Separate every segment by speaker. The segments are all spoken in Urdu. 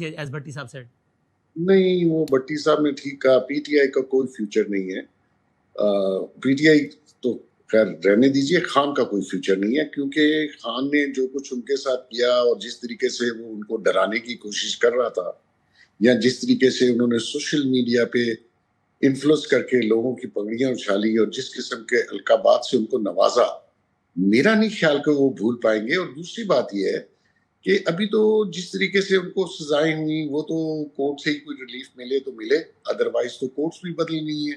Speaker 1: democracy, as Bhatti Saab said.
Speaker 2: نہیں, وہ بھٹی صاحب نے ٹھیک کہا, پی ٹی آئی کا کوئی فیوچر نہیں ہے. پی ٹی آئی تو خیر رہنے دیجئے, خان کا کوئی فیوچر نہیں ہے, کیونکہ خان نے جو کچھ ان کے ساتھ کیا اور جس طریقے سے وہ ان کو ڈرانے کی کوشش کر رہا تھا, یا جس طریقے سے انہوں نے سوشل میڈیا پہ انفلوئنس کر کے لوگوں کی پگڑیاں اچھالی اور جس قسم کے القابات سے ان کو نوازا, میرا نہیں خیال کہ وہ بھول پائیں گے. اور دوسری بات یہ ہے کہ ابھی تو جس طریقے سے ان کو سزائیں ہوئی, وہ تو کورٹ سے ہی کوئی ریلیف ملے تو ملے, ادروائز تو کورٹس بھی بدلنی ہے.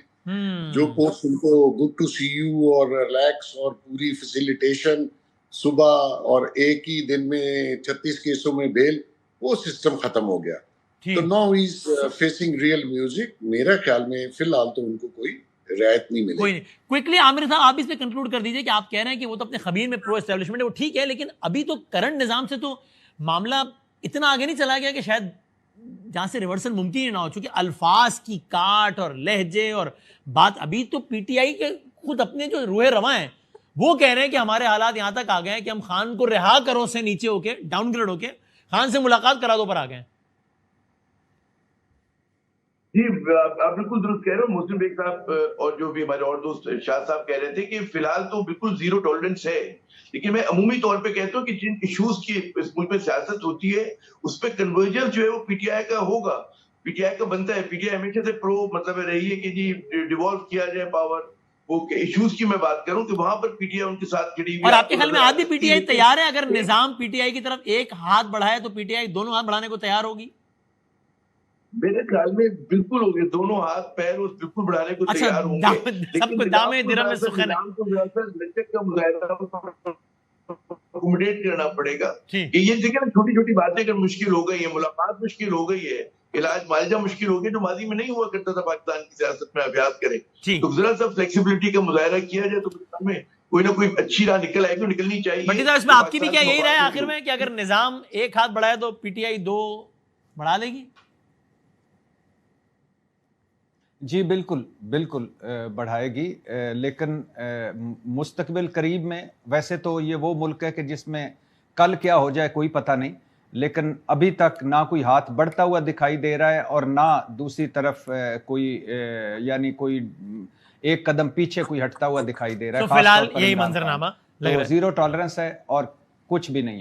Speaker 2: جو کورٹس ان کو گڈ ٹو سی یو اور ریلیکس اور پوری فیسیلیٹیشن صبح اور ایک ہی دن میں 36 کیسوں میں بیل, وہ سسٹم ختم ہو گیا. تو now he is facing real music. میرا خیال میں فی الحال تو ان کو کوئی رعایت نہیں ملے.
Speaker 1: کوئی نہیں. کوئکلی عامر صاحب آپ اس پہ کنکلوڈ کر دیجئے کہ آپ کہہ رہے ہیں کہ وہ تو اپنے خبیر میں پرو اسٹیبلشمنٹ ہے, وہ ٹھیک ہے, لیکن ابھی تو کرنٹ نظام سے تو معاملہ اتنا آگے نہیں چلا گیا کہ شاید جہاں سے ریورسل ممکن ہی نہ ہو, چونکہ الفاظ کی کاٹ اور لہجے اور بات, ابھی تو پی ٹی آئی کے خود اپنے جو روح رواں ہیں وہ کہہ رہے ہیں کہ ہمارے حالات یہاں تک آ گئے ہیں کہ ہم خان کو رہا کرو سے نیچے ہو کے, ڈاؤن گریڈ ہو کے خان سے ملاقات کرا دو پر آ گئے ہیں.
Speaker 3: جی آپ بالکل درست کہہ رہے ہو. محسن بیگ صاحب اور جو بھی ہمارے اور دوست شاہ صاحب کہہ رہے تھے کہ فی الحال تو بالکل زیرو ٹالرنس ہے, لیکن میں عمومی طور پہ کہتا ہوں کہ جن ایشوز کی اس ملک میں سیاست ہوتی ہے اس پہ کنورجنس جو ہے وہ پی ٹی آئی کا ہوگا, پی ٹی آئی کا بنتا ہے. پی ٹی آئی ہمیشہ سے پرو مطلب رہی ہے کہ جی ڈیوالو کیا جائے پاور. وہ ایشوز کی میں بات کروں کہ وہاں پر پی ٹی آئی ان کے ساتھ کھڑی ہوئی.
Speaker 1: اور آپ کے خیال میں آج بھی پی ٹی آئی تیار ہے, اگر نظام پی ٹی آئی کی طرف ایک ہاتھ بڑھائے تو پی ٹی آئی دونوں ہاتھ بڑھانے کو تیار ہوگی؟
Speaker 3: میرے خیال میں بالکل ہو گئے, دونوں ہاتھ پیر اس بالکل بڑھانے کو تیار ہوں گے.
Speaker 1: سب کو دامے درہم میں سخن ہے,
Speaker 3: نظام کو لچک کا مظاہرہ اکوموڈیٹ کرنا پڑے گا. کہ یہ دیکھیں نا چھوٹی چھوٹی باتیں اگر مشکل ہو گئی ہیں, ملاقات مشکل ہو گئی ہے, علاج معالجہ مشکل ہو گیا جو ماضی میں نہیں ہوا کرتا تھا پاکستان کی سیاست میں, ابیات کریں تو ذرا سا فلیکسیبلٹی کا مظاہرہ کیا جائے تو میں کوئی نہ کوئی اچھی راہ نکل آئے گی, نکلنی چاہیے.
Speaker 1: بٹی صاحب اس میں آپ کی بھی کیا یہی رائے آخر میں کہ اگر نظام ایک ہاتھ بڑھائے تو پی ٹی آئی دو بڑھا لے گی؟
Speaker 4: جی بالکل بالکل بڑھائے گی, لیکن مستقبل قریب میں ویسے تو یہ وہ ملک ہے کہ جس میں کل کیا ہو جائے کوئی پتہ نہیں, لیکن ابھی تک نہ کوئی ہاتھ بڑھتا ہوا دکھائی دے رہا ہے اور نہ دوسری طرف کوئی یعنی کوئی ایک قدم پیچھے کوئی ہٹتا ہوا دکھائی دے رہا ہے.
Speaker 1: فی الحال یہی منظرنامہ,
Speaker 4: زیرو ٹالرنس ہے اور کچھ بھی نہیں ہے.